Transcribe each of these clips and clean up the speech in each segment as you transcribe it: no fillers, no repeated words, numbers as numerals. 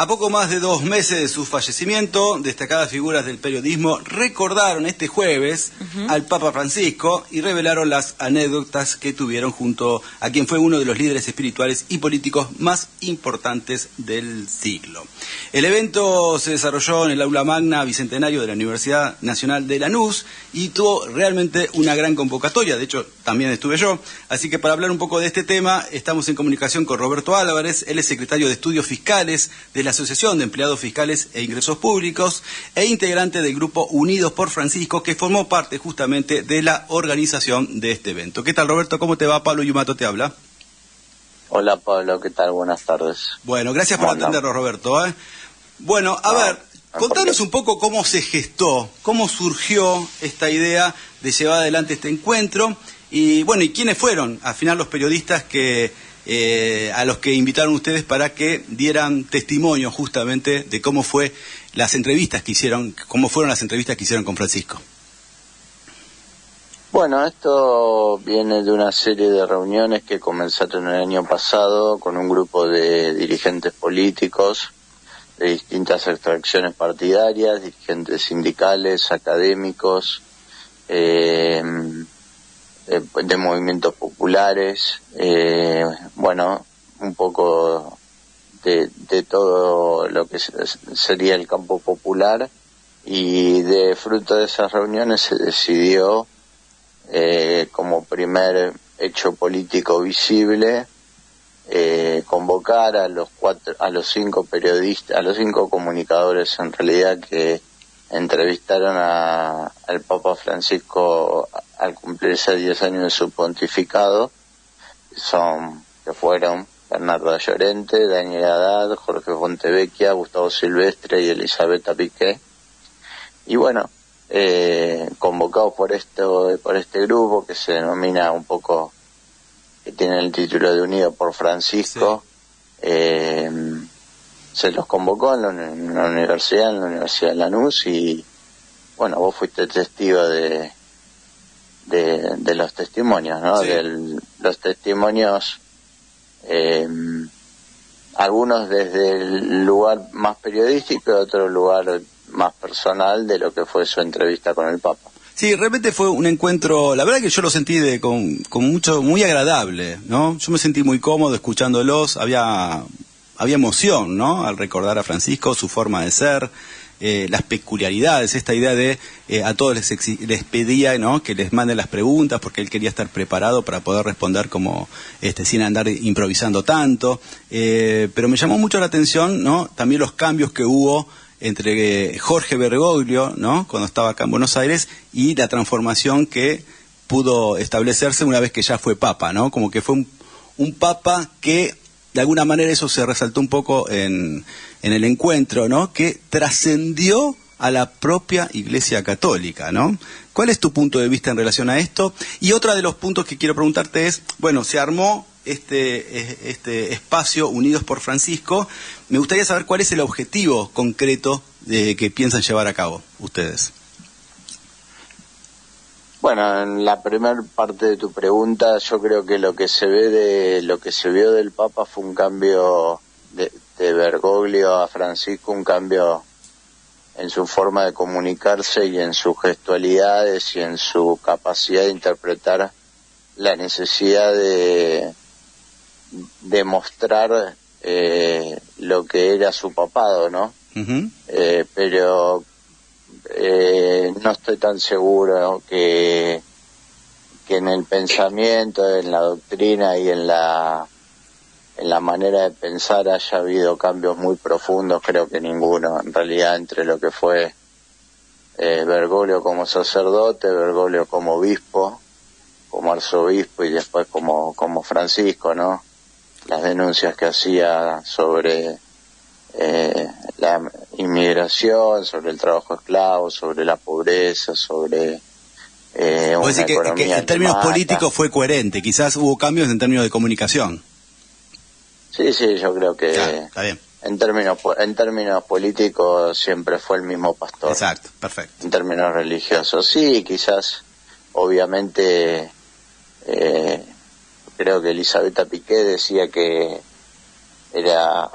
A poco más de 2 meses de su fallecimiento, destacadas figuras del periodismo recordaron este jueves al Papa Francisco y revelaron las anécdotas que tuvieron junto a quien fue uno de los líderes espirituales y políticos más importantes del siglo. El evento se desarrolló en el Aula Magna Bicentenario de la Universidad Nacional de Lanús y tuvo realmente una gran convocatoria, de hecho también estuve yo, así que para hablar un poco de este tema estamos en comunicación con Roberto Álvarez, él es secretario de Estudios Fiscales de la Asociación de Empleados Fiscales e Ingresos Públicos e integrante del grupo Unidos por Francisco, que formó parte justamente de la organización de este evento. ¿Qué tal, Roberto? ¿Cómo te va? Pablo Yumato te habla. Hola, Pablo, ¿qué tal? Buenas tardes. Bueno, gracias por atendernos, Roberto. Bueno, a ver, contanos un poco cómo se gestó, cómo surgió esta idea de llevar adelante este encuentro y, bueno, y quiénes fueron, al final, los periodistas a los que invitaron ustedes para que dieran testimonio justamente de cómo fueron las entrevistas que hicieron con Francisco. Bueno, esto viene de una serie de reuniones que comenzaron el año pasado con un grupo de dirigentes políticos de distintas extracciones partidarias, dirigentes sindicales, académicos, de movimientos populares, bueno, un poco de todo lo que sería el campo popular, y de fruto de esas reuniones se decidió, como primer hecho político visible, convocar a los 5 periodistas, a los 5 comunicadores en realidad que entrevistaron al Papa Francisco al cumplirse 10 años de su pontificado, que fueron Bernardo Llorente, Daniel Haddad, Jorge Fontevecchia, Gustavo Silvestre y Elisabetta Piqué. Y bueno, convocados por este grupo que se denomina un poco, que tiene el título de Unido por Francisco, sí. Se los convocó en la Universidad de Lanús, y bueno, vos fuiste testigo de los testimonios, ¿no? Sí. Los testimonios, algunos desde el lugar más periodístico y otro lugar más personal de lo que fue su entrevista con el Papa. Sí, realmente fue un encuentro, la verdad que yo lo sentí muy agradable, ¿no? Yo me sentí muy cómodo escuchándolos, había emoción, ¿no? Al recordar a Francisco, su forma de ser, las peculiaridades, esta idea de a todos les pedía, ¿no?, que les manden las preguntas porque él quería estar preparado para poder responder como sin andar improvisando tanto, pero me llamó mucho la atención, ¿no?, también los cambios que hubo entre Jorge Bergoglio, ¿no?, cuando estaba acá en Buenos Aires, y la transformación que pudo establecerse una vez que ya fue papa, ¿no? Como que fue un papa que, de alguna manera, eso se resaltó un poco en el encuentro, ¿no?, que trascendió a la propia Iglesia Católica, ¿no? ¿Cuál es tu punto de vista en relación a esto? Y otro de los puntos que quiero preguntarte es, bueno, se armó este espacio Unidos por Francisco. Me gustaría saber cuál es el objetivo concreto que piensan llevar a cabo ustedes. Bueno, en la primera parte de tu pregunta, yo creo que lo que se vio del Papa fue un cambio de Bergoglio a Francisco, un cambio en su forma de comunicarse y en sus gestualidades y en su capacidad de interpretar la necesidad de mostrar lo que era su papado, ¿no? Uh-huh. Pero no estoy tan seguro que en el pensamiento, en la doctrina y en la manera de pensar haya habido cambios muy profundos. Creo que ninguno, en realidad, entre lo que fue Bergoglio como sacerdote, Bergoglio como obispo, como arzobispo y después como Francisco, ¿no? Las denuncias que hacía sobre la inmigración, sobre el trabajo esclavo, sobre la pobreza, sobre una economía que en términos políticos fue coherente, quizás hubo cambios en términos de comunicación. Sí, yo creo que está bien. En términos políticos siempre fue el mismo pastor. Exacto, perfecto. En términos religiosos, sí, quizás, obviamente, creo que Elisabetta Piqué decía que era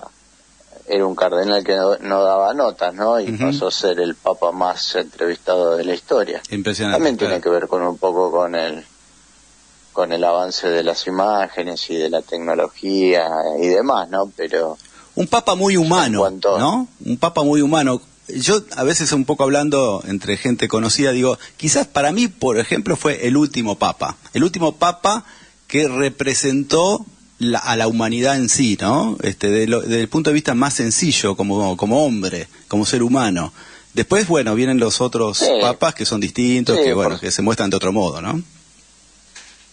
era un cardenal que no daba notas, ¿no? Y pasó a ser el papa más entrevistado de la historia. Impresionante. También tiene que ver con un poco con el avance de las imágenes y de la tecnología y demás, ¿no? Pero un papa muy humano, ¿no? Un papa muy humano. Yo a veces un poco hablando entre gente conocida digo, quizás para mí, por ejemplo, fue el último papa que representó a la humanidad en sí, ¿no? Desde el punto de vista más sencillo, como hombre, como ser humano. Después, bueno, vienen los otros papas que son distintos, que se muestran de otro modo, ¿no?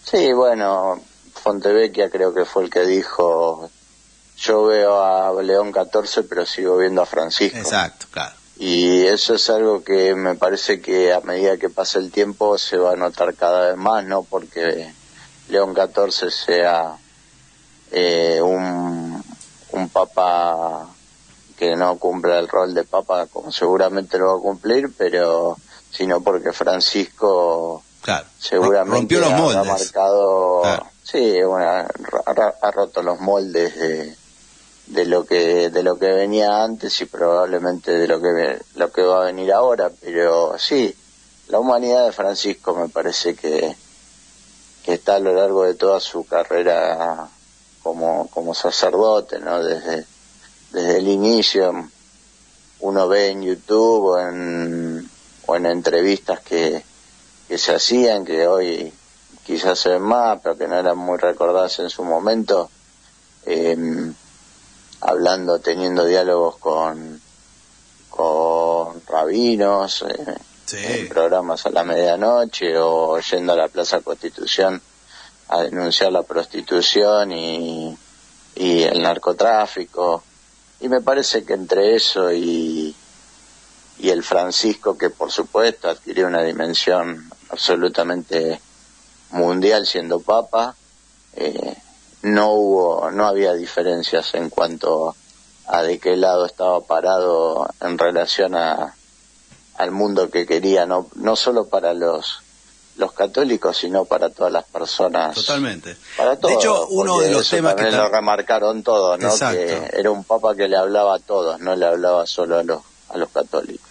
Sí, bueno, Fontevecchia creo que fue el que dijo, yo veo a León XIV, pero sigo viendo a Francisco. Exacto, claro. Y eso es algo que me parece que a medida que pasa el tiempo se va a notar cada vez más, ¿no? Porque León XIV sea un papa que no cumpla el rol de papa como seguramente lo va a cumplir, pero sino porque Francisco seguramente rompió los moldes. Ha marcado, ha roto los moldes de lo que venía antes y probablemente de lo que va a venir ahora, pero sí, la humanidad de Francisco me parece que está a lo largo de toda su carrera como sacerdote, ¿no? Desde el inicio uno ve en YouTube o en entrevistas que se hacían, que hoy quizás se ven más, pero que no eran muy recordadas en su momento, teniendo diálogos con rabinos, en programas a la medianoche, o yendo a la Plaza Constitución a denunciar la prostitución y el narcotráfico. Y me parece que entre eso y el Francisco, que por supuesto adquirió una dimensión absolutamente mundial siendo papa, no había diferencias en cuanto a de qué lado estaba parado en relación al mundo que quería, no solo para los católicos, sino para todas las personas. Totalmente. Para todos. De hecho, uno de los temas que lo remarcaron todos, ¿no? Exacto. Que era un papa que le hablaba a todos, no le hablaba solo a los católicos.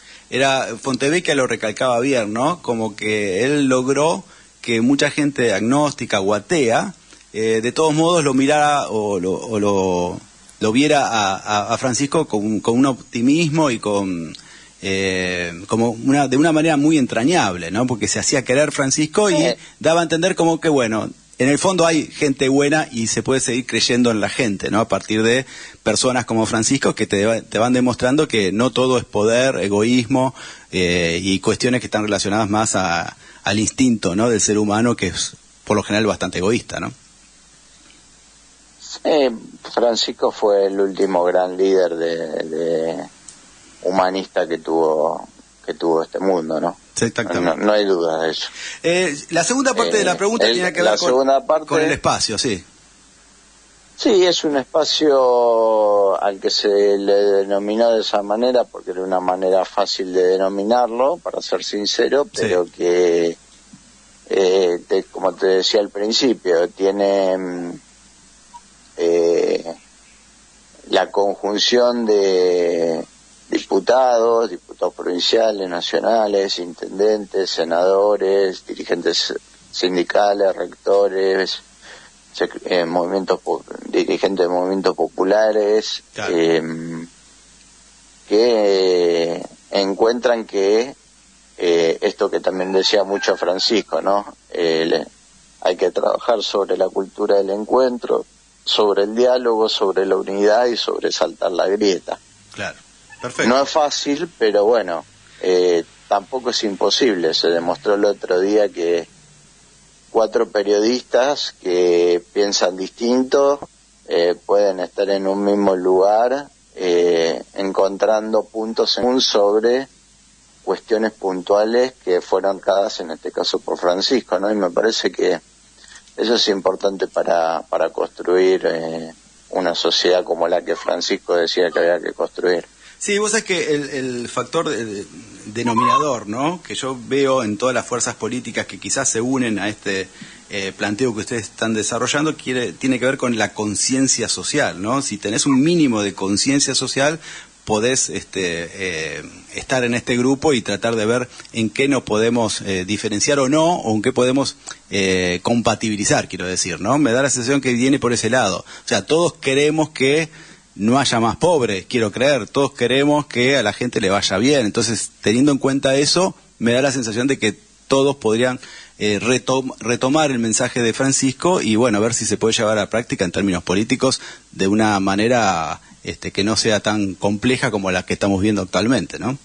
Fontevecchia lo recalcaba bien, ¿no? Como que él logró que mucha gente agnóstica o atea, de todos modos lo mirara o lo viera a Francisco con un optimismo y de una manera muy entrañable, ¿no? Porque se hacía querer Francisco y daba a entender como que, bueno, en el fondo hay gente buena y se puede seguir creyendo en la gente, ¿no? A partir de personas como Francisco que te van demostrando que no todo es poder, egoísmo y cuestiones que están relacionadas más al instinto, ¿no? Del ser humano, que es por lo general bastante egoísta, ¿no? Francisco fue el último gran líder de humanista que tuvo este mundo, ¿no? Exactamente. No hay duda de eso. La segunda parte de la pregunta tiene que ver con el espacio, sí. Sí, es un espacio al que se le denominó de esa manera porque era una manera fácil de denominarlo, para ser sincero, pero que, como te decía al principio, tiene la conjunción de diputados provinciales, nacionales, intendentes, senadores, dirigentes sindicales, rectores, dirigentes de movimientos populares, claro, que encuentran que esto que también decía mucho Francisco, ¿no? Hay que trabajar sobre la cultura del encuentro, sobre el diálogo, sobre la unidad y sobre saltar la grieta. Claro, perfecto. No es fácil, pero bueno, tampoco es imposible. Se demostró el otro día que 4 periodistas que piensan distinto pueden estar en un mismo lugar encontrando puntos en común sobre cuestiones puntuales que fueron dadas en este caso por Francisco, ¿no? Y me parece que eso es importante para construir una sociedad como la que Francisco decía que había que construir. Sí, vos sabés que el factor denominador, ¿no?, que yo veo en todas las fuerzas políticas que quizás se unen a este planteo que ustedes están desarrollando, tiene que ver con la conciencia social, ¿no? Si tenés un mínimo de conciencia social, podés estar en este grupo y tratar de ver en qué nos podemos diferenciar o no, o en qué podemos compatibilizar, quiero decir, ¿no? Me da la sensación que viene por ese lado. O sea, todos queremos que no haya más pobres, quiero creer, todos queremos que a la gente le vaya bien. Entonces, teniendo en cuenta eso, me da la sensación de que todos podrían retomar el mensaje de Francisco y, bueno, a ver si se puede llevar a la práctica en términos políticos de una manera que no sea tan compleja como la que estamos viendo actualmente, ¿no?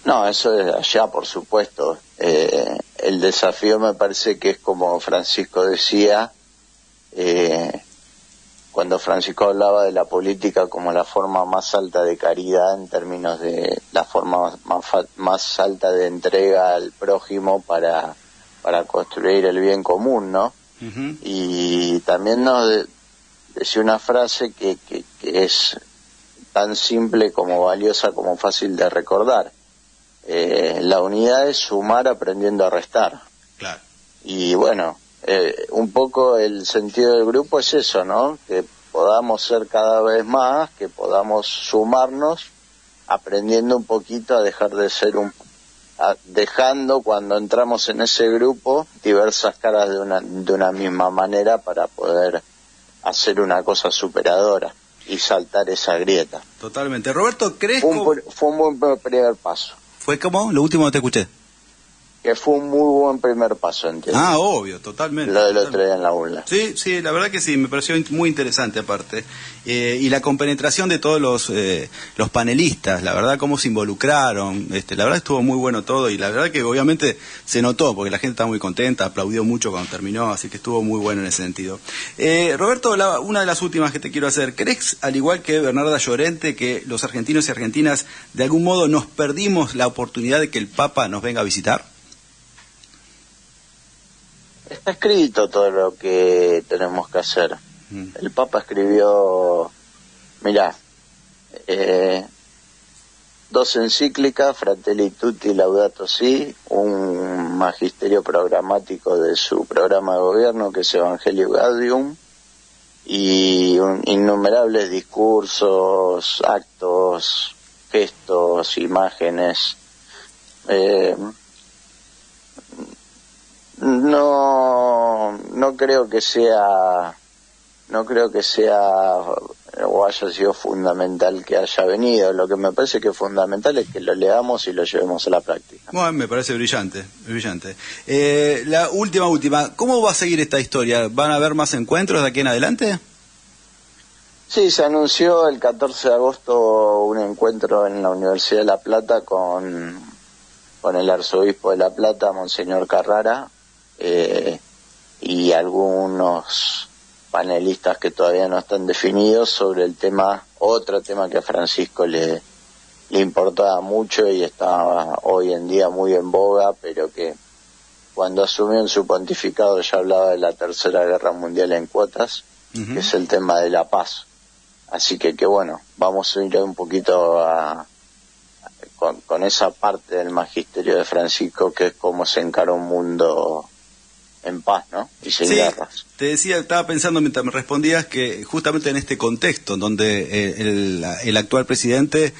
No, eso es allá, por supuesto. El desafío me parece que es como Francisco decía, cuando Francisco hablaba de la política como la forma más alta de caridad en términos de la forma más alta de entrega al prójimo para construir el bien común, ¿no? Uh-huh. Y también nos decía una frase que es tan simple como valiosa como fácil de recordar. La unidad es sumar aprendiendo a restar. Claro. Y bueno, un poco el sentido del grupo es eso, ¿no? Que podamos ser cada vez más, que podamos sumarnos, aprendiendo un poquito a dejar de ser dejando cuando entramos en ese grupo diversas caras de una misma manera para poder hacer una cosa superadora y saltar esa grieta. Totalmente. Roberto, ¿crees que fue un buen primer paso? ¿Fue como? Lo último no te escuché. Que fue un muy buen primer paso, entiendo. Ah, obvio, totalmente. Lo del otro día en la ULA. Sí, la verdad que sí, me pareció muy interesante aparte. Y la compenetración de todos los panelistas, la verdad cómo se involucraron, la verdad estuvo muy bueno todo y la verdad que obviamente se notó porque la gente estaba muy contenta, aplaudió mucho cuando terminó, así que estuvo muy bueno en ese sentido. Roberto, una de las últimas que te quiero hacer, ¿crees, al igual que Bernarda Llorente, que los argentinos y argentinas de algún modo nos perdimos la oportunidad de que el Papa nos venga a visitar? Está escrito todo lo que tenemos que hacer. El Papa escribió, mirá, 2 encíclicas, Fratelli Tutti, Laudato Si, un magisterio programático de su programa de gobierno que es Evangelio Gaudium, y innumerables discursos, actos, gestos, imágenes. No creo que sea o haya sido fundamental que haya venido. Lo que me parece que es fundamental es que lo leamos y lo llevemos a la práctica. Bueno, me parece brillante. La última, ¿cómo va a seguir esta historia? ¿Van a haber más encuentros de aquí en adelante? Sí, se anunció el 14 de agosto un encuentro en la Universidad de La Plata con el arzobispo de La Plata, Monseñor Carrara, y algunos panelistas que todavía no están definidos sobre otro tema que a Francisco le importaba mucho y estaba hoy en día muy en boga, pero que cuando asumió en su pontificado ya hablaba de la Tercera Guerra Mundial en cuotas, uh-huh, que es el tema de la paz. Así que bueno, vamos a ir un poquito con esa parte del magisterio de Francisco, que es cómo se encara un mundo en paz, ¿no? Y sin guerras. Te decía, estaba pensando mientras me respondías que justamente en este contexto, donde el actual presidente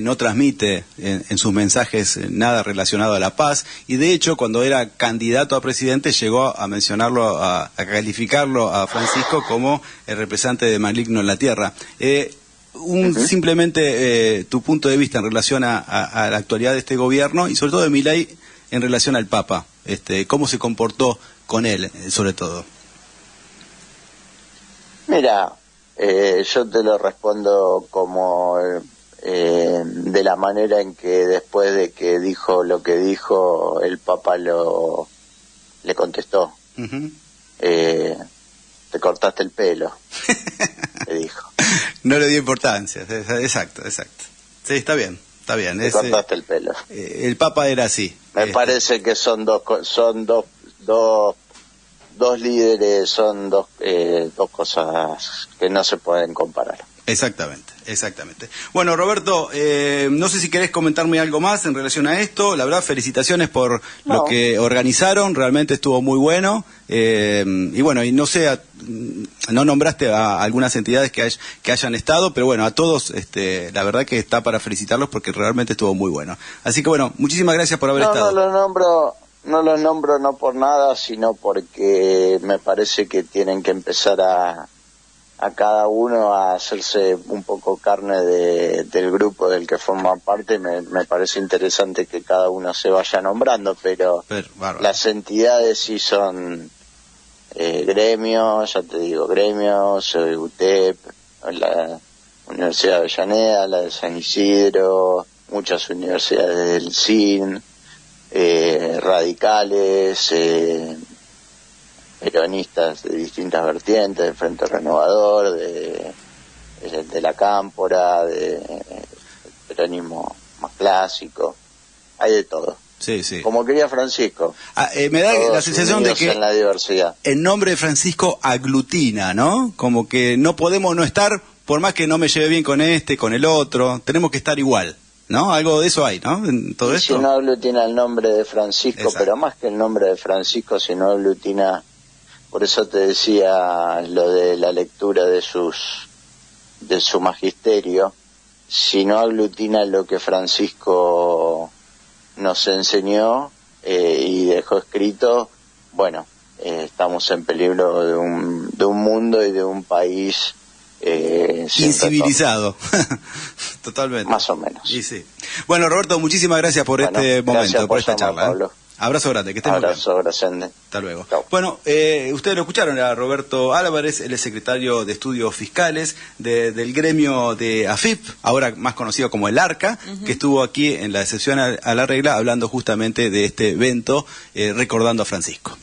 no transmite en sus mensajes nada relacionado a la paz, y de hecho cuando era candidato a presidente llegó a mencionarlo, a calificarlo a Francisco como el representante de maligno en la tierra. Uh-huh. Simplemente tu punto de vista en relación a la actualidad de este gobierno y sobre todo de Milei en relación al Papa, cómo se comportó con él, sobre todo. Mira, yo te lo respondo como de la manera en que después de que dijo lo que dijo, el Papa le contestó. Uh-huh. Te cortaste el pelo, le dijo. No le dio importancia, exacto. Sí, está bien. Te cortaste el pelo. El Papa era así. Me parece que son dos líderes, son dos cosas que no se pueden comparar. Exactamente. Exactamente. Bueno, Roberto, no sé si querés comentarme algo más en relación a esto. La verdad, felicitaciones por lo que organizaron, realmente estuvo muy bueno. Y bueno, y no sé, no nombraste a algunas entidades que hayan estado, pero bueno, a todos, la verdad que está para felicitarlos porque realmente estuvo muy bueno. Así que bueno, muchísimas gracias por haber estado. No los nombro no por nada, sino porque me parece que tienen que empezar a cada uno a hacerse un poco carne del grupo del que forma parte. Me parece interesante que cada uno se vaya nombrando, pero las entidades sí son gremios, ya te digo, gremios, UTEP, la Universidad de Avellaneda, la de San Isidro, muchas universidades del CIN, radicales, peronistas de distintas vertientes, del Frente Renovador, de la Cámpora, de peronismo más clásico, hay de todo. Sí, sí. Como quería Francisco. Me da la sensación de que en la diversidad. El nombre de Francisco aglutina, ¿no? Como que no podemos no estar, por más que no me lleve bien con este, con el otro, tenemos que estar igual. ¿No? Algo de eso hay, ¿no? En todo esto. Si no aglutina el nombre de Francisco, exacto, pero más que el nombre de Francisco, si no aglutina, por eso te decía lo de la lectura de su magisterio, si no aglutina lo que Francisco nos enseñó y dejó escrito, bueno, estamos en peligro de un mundo y de un país incivilizado. Totalmente. Más o menos. Y sí. Bueno, Roberto, muchísimas gracias por este momento, por esta charla. Pablo. Abrazo grande, que estés muy bien. Abrazo grande. Hasta luego. Chau. Bueno, ustedes lo escucharon, era Roberto Álvarez, él es secretario de Estudios Fiscales del gremio de AFIP, ahora más conocido como el ARCA, que estuvo aquí en la excepción a la regla hablando justamente de este evento, recordando a Francisco.